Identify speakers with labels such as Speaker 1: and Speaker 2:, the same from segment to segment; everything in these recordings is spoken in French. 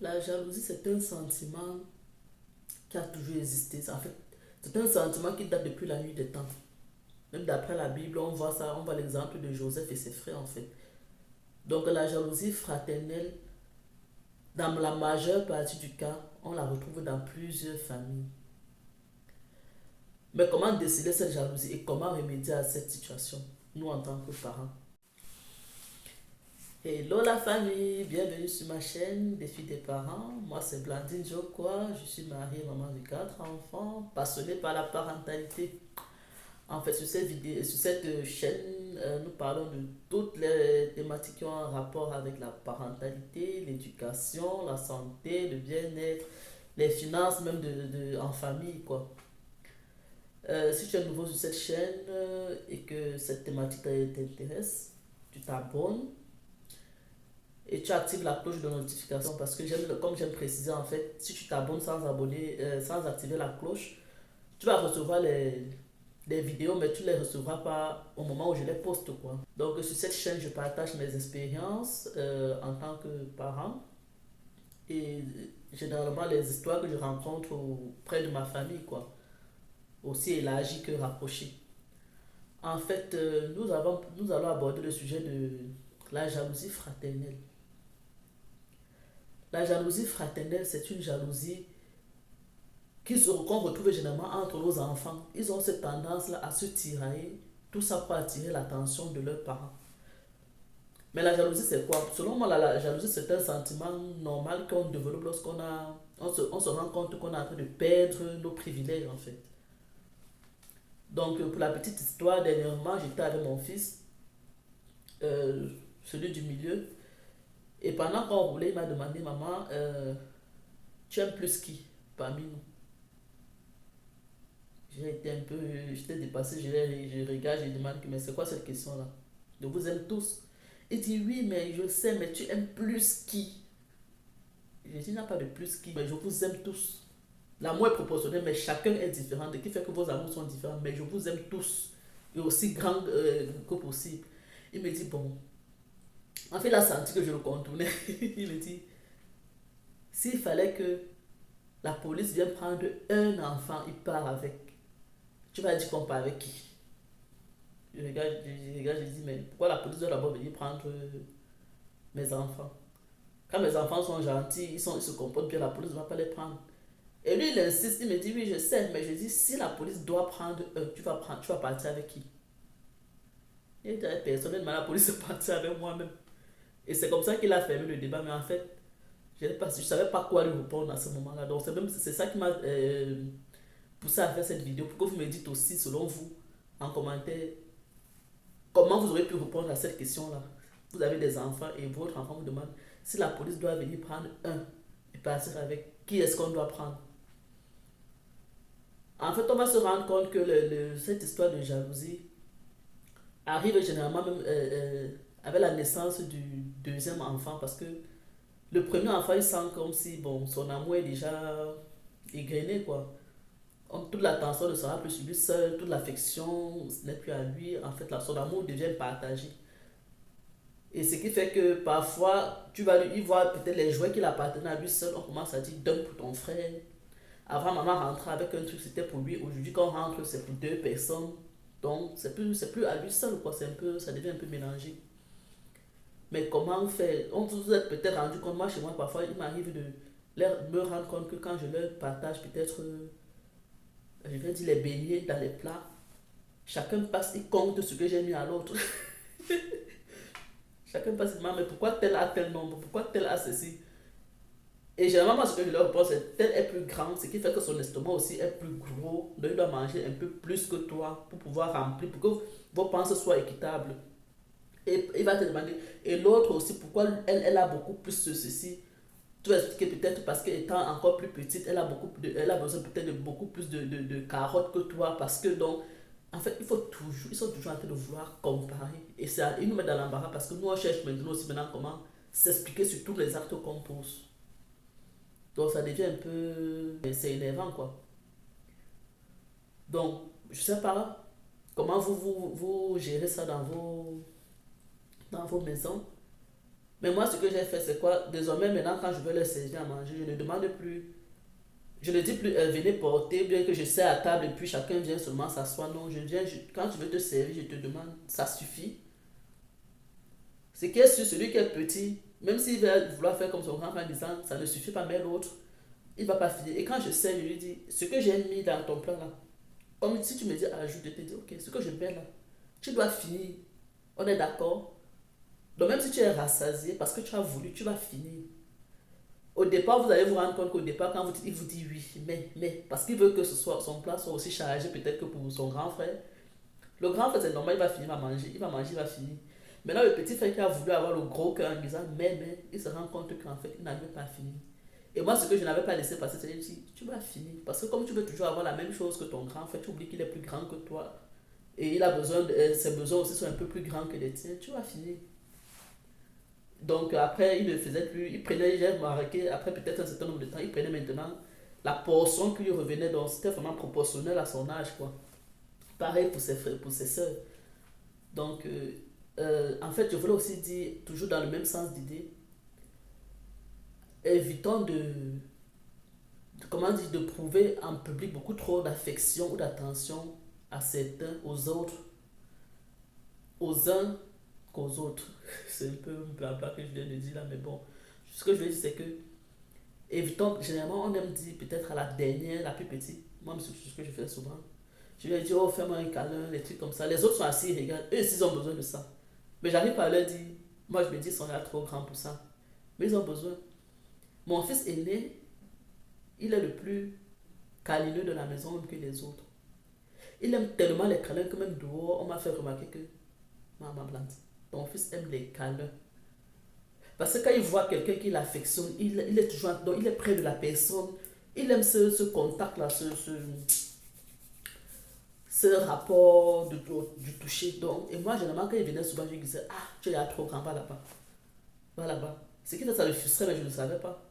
Speaker 1: La jalousie, c'est un sentiment qui a toujours existé. En fait, c'est un sentiment qui date depuis la nuit des temps. Même d'après la Bible, on voit ça, on voit l'exemple de Joseph et ses frères en fait. Donc la jalousie fraternelle, dans la majeure partie du cas, on la retrouve dans plusieurs familles. Mais comment déceler cette jalousie et comment remédier à cette situation, nous en tant que parents? Hello la famille, bienvenue sur ma chaîne Défi des parents. Moi c'est Blandine Jokwa, je suis mariée, maman de 4 enfants, passionnée par la parentalité. En fait, sur cette chaîne, nous parlons de toutes les thématiques qui ont un rapport avec la parentalité, l'éducation, la santé, le bien-être, les finances, même en famille, quoi. Si tu es nouveau sur cette chaîne et que cette thématique t'intéresse, tu t'abonnes et tu actives la cloche de notification parce que comme j'aime préciser, en fait, si tu t'abonnes sans activer la cloche, tu vas recevoir des vidéos, mais tu ne les recevras pas au moment où je les poste, quoi. Donc, sur cette chaîne, je partage mes expériences en tant que parent et généralement les histoires que je rencontre près de ma famille, quoi. Aussi élargies que rapprochées. En fait, nous allons aborder le sujet de la jalousie fraternelle. La jalousie fraternelle, c'est une jalousie qu'on retrouve généralement entre nos enfants. Ils ont cette tendance-là à se tirailler, tout ça pour attirer l'attention de leurs parents. Mais la jalousie, c'est quoi? Selon moi, la jalousie, c'est un sentiment normal qu'on développe on se rend compte qu'on est en train de perdre nos privilèges, en fait. Donc, pour la petite histoire, dernièrement, j'étais avec mon fils, euh, celui du milieu, et pendant qu'on roulait, il m'a demandé, maman, tu aimes plus qui parmi nous? J'étais dépassé, je regarde, je demande, mais c'est quoi cette question-là? Je vous aime tous. Il dit, oui, mais je sais, mais tu aimes plus qui? Je dis, il n'y a pas de plus qui, mais je vous aime tous. L'amour est proportionnel, mais chacun est différent, ce qui fait que vos amours sont différents, mais je vous aime tous, et aussi grand que possible. Il me dit, bon, en fait, il a senti que je le contournais. Il me dit, s'il fallait que la police vienne prendre un enfant, il part avec. Tu vas dire qu'on part avec qui? Je dis, mais pourquoi la police doit d'abord venir prendre mes enfants? Quand mes enfants sont gentils, ils se comportent bien, la police ne va pas les prendre. Et lui, il insiste, il me dit, oui, je sais, mais je dis, si la police doit prendre un, tu vas partir avec qui? Il dit, personnellement, la police est partie avec moi-même. Et c'est comme ça qu'il a fermé le débat, mais en fait, je ne savais pas quoi lui répondre à ce moment-là. Donc, c'est ça qui m'a poussé à faire cette vidéo, pour que vous me dites aussi, selon vous, en commentaire, comment vous aurez pu répondre à cette question-là. Vous avez des enfants et votre enfant vous demande si la police doit venir prendre un et partir avec, qui est-ce qu'on doit prendre? En fait, on va se rendre compte que cette histoire de jalousie arrive généralement même avec la naissance du deuxième enfant parce que le premier enfant, il sent comme si bon, son amour est déjà égrené, quoi. Toute l'attention ne sera plus sur lui seul, toute l'affection n'est plus à lui. En fait, son amour devient partagé. Et ce qui fait que parfois, il voit peut-être les jouets qu'il appartenaient à lui seul. On commence à dire donne pour ton frère. Avant, maman rentrait avec un truc, c'était pour lui. Aujourd'hui, quand on rentre, c'est pour deux personnes. Donc, c'est plus à lui seul, quoi. Ça devient un peu mélangé. Mais comment on fait? On vous êtes peut-être rendu compte, moi, chez moi, parfois, il m'arrive de me rendre compte que quand je leur partage peut-être, je vais dire les beignets dans les plats, chacun passe, il compte ce que j'ai mis à l'autre. Chacun passe, mais pourquoi tel a tel nombre? Pourquoi tel a ceci? Et généralement, ce que je leur reproche, c'est tel est plus grand, ce qui fait que son estomac aussi est plus gros. Donc, il doit manger un peu plus que toi pour pouvoir remplir, pour que vos penses soient équitables. Et il va te demander, et l'autre aussi, pourquoi elle a beaucoup plus de ceci. Tu vas expliquer peut-être parce qu'étant encore plus petite, elle a besoin peut-être de beaucoup plus de carottes que toi. Parce que donc, en fait, ils sont toujours en train de vouloir comparer. Et ça, ils nous mettent dans l'embarras parce que nous, on cherche maintenant aussi maintenant comment s'expliquer sur tous les actes qu'on pose. Donc, ça devient un peu. C'est énervant, quoi. Donc, je sais pas comment vous gérez ça dans vos maisons. Mais moi, ce que j'ai fait, c'est quoi? Désormais, maintenant, quand je veux leur servir à manger, je ne demande plus, je ne dis plus, venez porter, bien que je sais à table et puis chacun vient seulement s'asseoir. Non, quand je veux te servir, je te demande, ça suffit. Ce qui est sûr, celui qui est petit, même s'il va vouloir faire comme son grand frère en disant, ça ne suffit pas, mais l'autre, il va pas finir. Et quand je sers, je lui dis, ce que j'ai mis dans ton plat là, comme si tu me dis, ajoute, je te dis, ok, ce que je mets là, tu dois finir. On est d'accord? Donc même si tu es rassasié, parce que tu as voulu, tu vas finir. Au départ, vous allez vous rendre compte qu'au départ, quand vous dites, il vous dit oui, mais, parce qu'il veut que son plat soit aussi chargé peut-être que pour son grand frère. Le grand frère, c'est normal, il va finir, il va finir. Maintenant, le petit frère qui a voulu avoir le gros cœur en disant, mais, il se rend compte qu'en fait, il n'arrive pas à finir. Et moi, ce que je n'avais pas laissé passer, c'est de dire, tu vas finir. Parce que comme tu veux toujours avoir la même chose que ton grand frère, tu oublies qu'il est plus grand que toi. Et il a besoin, ses besoins aussi sont un peu plus grands que les tiens, tu vas finir. Donc après, il ne faisait plus, il prenait, j'ai remarqué, après peut-être un certain nombre de temps, il prenait maintenant la portion qui lui revenait, donc c'était vraiment proportionnel à son âge, quoi. Pareil pour ses frères, pour ses soeurs. Donc, en fait, je voulais aussi dire, toujours dans le même sens d'idée, évitons comment dire, de prouver en public beaucoup trop d'affection ou d'attention à certains, aux autres, aux uns qu'aux autres. C'est un peu blabla que je viens de dire là, mais bon. Ce que je veux dire, c'est que évitons, généralement, on aime dire peut-être à la dernière, la plus petite. Moi, c'est ce que je fais souvent. Je vais dire, oh, fais-moi un câlin, des trucs comme ça. Les autres sont assis, ils regardent. Eux, ils ont besoin de ça. Mais j'arrive pas à leur dire, moi, je me dis, ils sont là trop grands pour ça. Mais ils ont besoin. Mon fils aîné, il est le plus câlineux de la maison, même que les autres. Il aime tellement les câlins que même dehors, on m'a fait remarquer que, maman Blanche, ton fils aime les câlins. Parce que quand il voit quelqu'un qui l'affectionne, il est toujours, donc il est près de la personne. Il aime ce contact-là, ce rapport du toucher. Donc, et moi, généralement, quand il venait souvent, je lui disais, ah, tu es là trop grand, va là-bas. Va là-bas. Ce qui fait ça le frustrait, mais je ne le savais pas.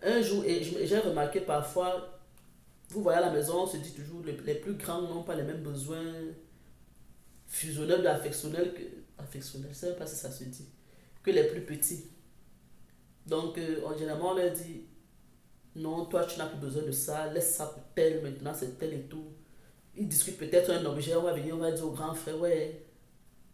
Speaker 1: Un jour, et j'ai remarqué parfois, vous voyez à la maison, on se dit toujours, les plus grands n'ont pas les mêmes besoins fusionnels ou affectionnels que. Affectionnels, je ne sais même pas si ça se dit. Que les plus petits. Donc, généralement, on leur dit, non, toi, tu n'as plus besoin de ça, laisse ça pour tel, maintenant, c'est tel et tout. Ils discutent peut-être un objet, on va venir, on va dire au grand frère, ouais,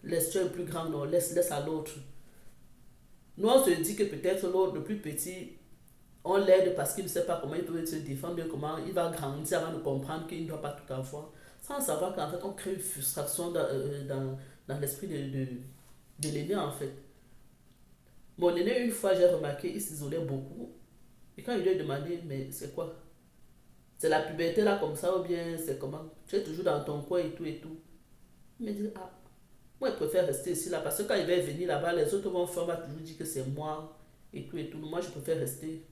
Speaker 1: laisse, tu es le plus grand, non, laisse à l'autre. Nous, on se dit que peut-être l'autre, le plus petit, on l'aide parce qu'il ne sait pas comment il peut se défendre, bien comment il va grandir avant de comprendre qu'il ne doit pas tout avoir. Sans savoir qu'en fait, on crée une frustration dans l'esprit de l'aîné, en fait. Mon aîné, une fois, j'ai remarqué, il s'isolait beaucoup. Et quand je lui ai demandé, mais c'est quoi? C'est la puberté là comme ça ou bien c'est comment? Tu es toujours dans ton coin et tout et tout. Il me dit, ah, moi je préfère rester ici là parce que quand il va venir là-bas, les autres vont faire, va toujours dire que c'est moi et tout et tout. Moi je préfère rester.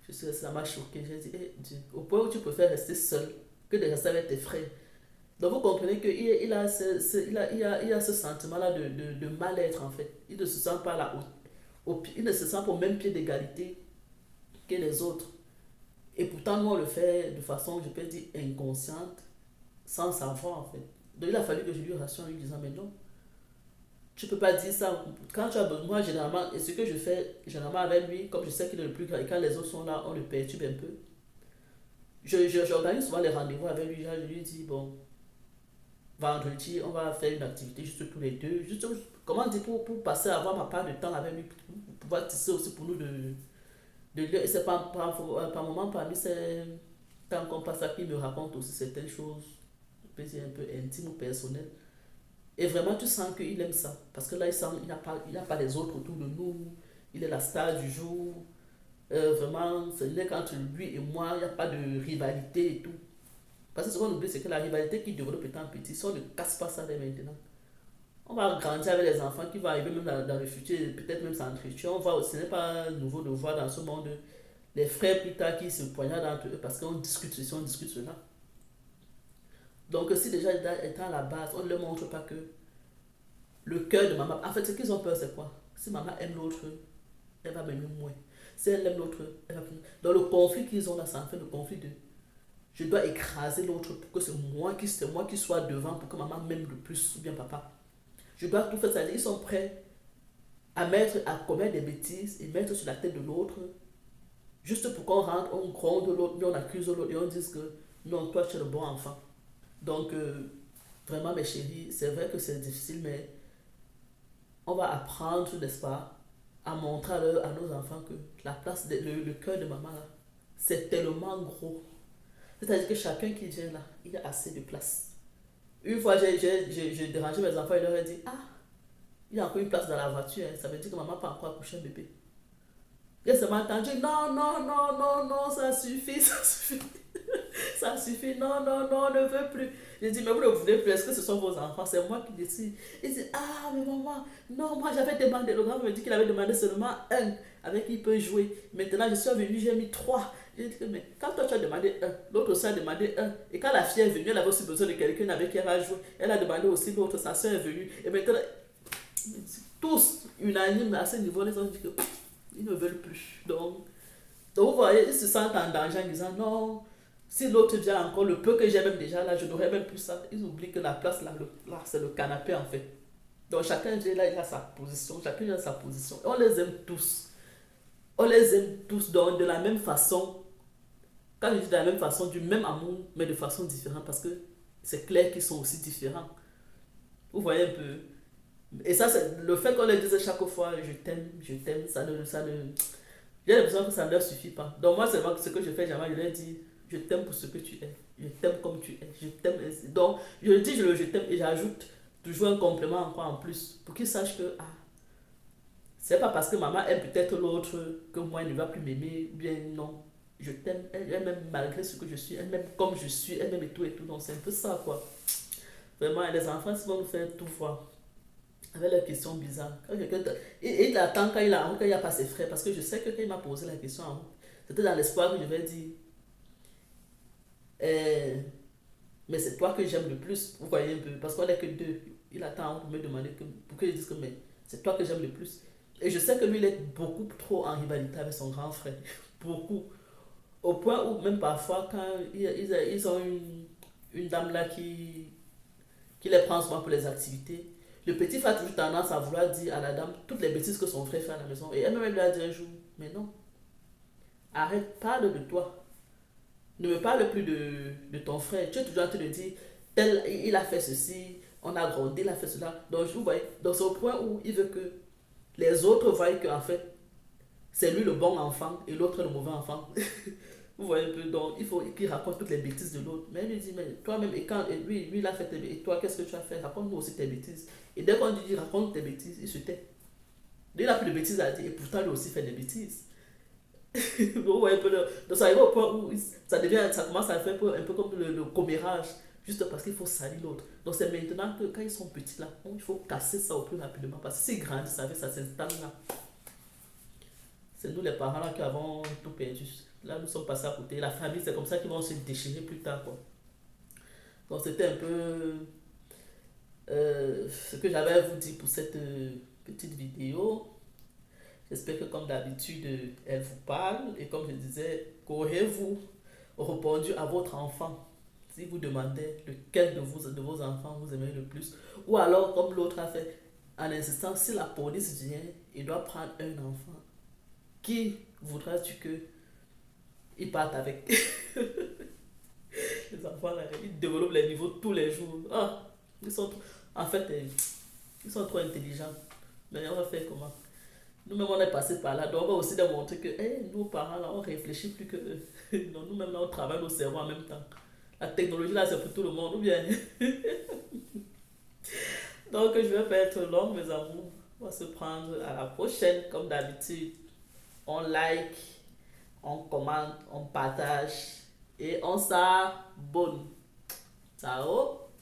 Speaker 1: Je sais, ça m'a choqué. J'ai dit, eh, Dieu, au point où tu préfères rester seul que de rester avec tes frères. Donc vous comprenez qu'il il a il a ce sentiment-là de mal-être en fait. Il ne se sent pas là il ne se sent pas au même pied d'égalité que les autres. Et pourtant, nous, on le fait de façon, je peux dire, inconsciente, sans savoir, en fait. Donc, il a fallu que je lui rassure en lui disant, mais non, tu peux pas dire ça. Quand tu as besoin, moi, généralement, et ce que je fais, généralement, avec lui, comme je sais qu'il est le plus grand, et quand les autres sont là, on le perturbe un peu. J'organise souvent les rendez-vous avec lui. Je lui dis, bon, vendredi, on va faire une activité juste tous les deux. Juste, comment dire, pour passer à avoir ma part de temps avec lui, pour pouvoir tisser aussi pour nous et c'est par moment, parmi ces temps qu'on passe à qui me raconte aussi certaines choses, peut dire un peu intimes ou personnelles. Et vraiment, tu sens qu'il aime ça. Parce que là, il n'a pas les autres autour de nous. Il est la star du jour. Vraiment, c'est entre lui et moi, il n'y a pas de rivalité et tout. Parce que ce qu'on oublie, c'est que la rivalité qui développe étant petit, si on ne casse pas ça dès maintenant, on va grandir avec les enfants qui vont arriver même dans le futur, peut-être même s'entretuer. Ce n'est pas nouveau de voir dans ce monde les frères plus tard qui se poignardent entre eux parce qu'on discute ceci, on discute cela. Donc si déjà étant à la base, on ne leur montre pas que le cœur de maman, en fait ce qu'ils ont peur c'est quoi? Si maman aime l'autre, elle va m'aimer moins. Si elle aime l'autre, elle va m'aimer. Dans le conflit qu'ils ont là, c'est en fait le conflit de je dois écraser l'autre pour que c'est moi qui sois devant pour que maman m'aime le plus ou bien papa. Je dois tout faire ça. Ils sont prêts à commettre des bêtises et mettre sur la tête de l'autre, juste pour qu'on rentre, on gronde l'autre, on accuse l'autre et on dise que non, toi tu es le bon enfant. Donc, vraiment, mes chéris, c'est vrai que c'est difficile, mais on va apprendre, n'est-ce pas, à montrer à nos enfants que la place, le cœur de maman, là, c'est tellement gros. C'est-à-dire que chacun qui vient là, il a assez de place. Une fois, j'ai dérangé mes enfants, et leur ai dit, ah, il y a encore une place dans la voiture, hein. Ça veut dire que maman n'a pas encore accouché un bébé. Et ça m'a entendu, non, non, non, non, non, ça suffit, ça suffit. Ça suffit, non, non, non, on ne veut plus. J'ai dit, mais vous ne voulez plus, est-ce que ce sont vos enfants? C'est moi qui décide. Il dit, ah, mais maman, non, moi j'avais demandé, le grand me dit qu'il avait demandé seulement un avec qui il peut jouer. Maintenant, je suis venue, j'ai mis trois. J'ai dit, mais quand toi tu as demandé un, l'autre aussi a demandé un. Et quand la fille est venue, elle avait aussi besoin de quelqu'un avec qui elle va jouer. Elle a demandé aussi l'autre, sa soeur est venue. Et maintenant, tous unanimes à ce niveau, les ont dit que ils ne veulent plus. Donc vous voyez, ils se sentent en danger en disant non, si l'autre vient encore, le peu que j'ai même déjà là, je n'aurais même plus ça. Ils oublient que la place là, là c'est le canapé en fait. Donc chacun vient là, il a sa position, chacun a sa position. Et on les aime tous. On les aime tous donc de la même façon. Quand je dis de la même façon, du même amour, mais de façon différente parce que c'est clair qu'ils sont aussi différents. Vous voyez un peu. Et ça, c'est le fait qu'on les dise chaque fois, je t'aime, ça ne, j'ai l'impression que ça ne leur suffit pas. Donc moi, c'est vraiment ce que je fais jamais. Je leur dis, je t'aime pour ce que tu es. Je t'aime comme tu es. Je t'aime ainsi. Donc, je le dis, je t'aime et j'ajoute toujours un complément encore en plus. Pour qu'ils sachent que, ah, c'est pas parce que maman aime peut-être l'autre que moi, elle ne va plus m'aimer. Bien non. Je t'aime. Elle m'aime malgré ce que je suis. Elle m'aime comme je suis. Elle m'aime et tout et tout. Donc, c'est un peu ça, quoi. Vraiment, les enfants, ils vont nous faire tout voir avec leurs questions bizarres. Il attend quand il a quand il n'y a pas ses frères, parce que je sais que quand il m'a posé la question en route, c'était dans l'espoir que je vais dire, euh, mais c'est toi que j'aime le plus, vous voyez un peu, parce qu'on n'est que deux. Il attend pour me demander pour que je dise que mais c'est toi que j'aime le plus. Et je sais que lui, il est beaucoup trop en rivalité avec son grand frère. Beaucoup. Au point où même parfois, quand ils ont une dame là qui les prend souvent pour les activités. Le petit frère a toujours tendance à vouloir dire à la dame toutes les bêtises que son frère fait à la maison. Et elle-même lui a dit un jour, mais non, arrête, parle de toi. Ne me parle plus de ton frère. Tu es toujours en train de dire, tel, il a fait ceci, on a grandi, il a fait cela. Donc, vous voyez, donc c'est au point où il veut que les autres voient qu'en fait, c'est lui le bon enfant et l'autre le mauvais enfant. Vous voyez un peu, donc il faut qu'il raconte toutes les bêtises de l'autre. Mais il lui dit, mais toi-même, et lui, il a fait tes bêtises. Et toi, qu'est-ce que tu as fait? Raconte-nous aussi tes bêtises. Et dès qu'on lui dit, raconte tes bêtises, il se tait. Il n'a plus de bêtises à dire, et pourtant, lui aussi fait des bêtises. Vous voyez un peu, donc ça arrive au point où ça commence à faire un peu comme le commérage, juste parce qu'il faut salir l'autre. Donc c'est maintenant que quand ils sont petits là, il faut casser ça au plus rapidement, parce que s'ils grandissent, ça s'installe là. C'est nous les parents là qui avons tout perdu. Là, nous sommes passés à côté. La famille, c'est comme ça qu'ils vont se déchirer plus tard, quoi. Donc, c'était un peu ce que j'avais à vous dire pour cette petite vidéo. J'espère que, comme d'habitude, elle vous parle. Et comme je disais, qu'aurez-vous répondu à votre enfant si vous demandez lequel de vos enfants vous aimez le plus? Ou alors, comme l'autre a fait, en insistant, si la police vient, il doit prendre un enfant. Qui voudras-tu que ils partent avec? Les enfants, là, ils développent les niveaux tous les jours. Ah, ils sont, en fait, ils sont trop intelligents. Mais on va faire comment? Nous-mêmes, on est passé par là. Donc, on va aussi démontrer que nous, parents, là, on réfléchit plus que eux. Non, nous-mêmes, là, on travaille nos cerveaux en même temps. La technologie, là, c'est pour tout le monde, ou bien? Donc, je vais pas être longue, mes amours. On va se prendre à la prochaine, comme d'habitude. On like, on commente, on partage et on s'abonne. Ciao!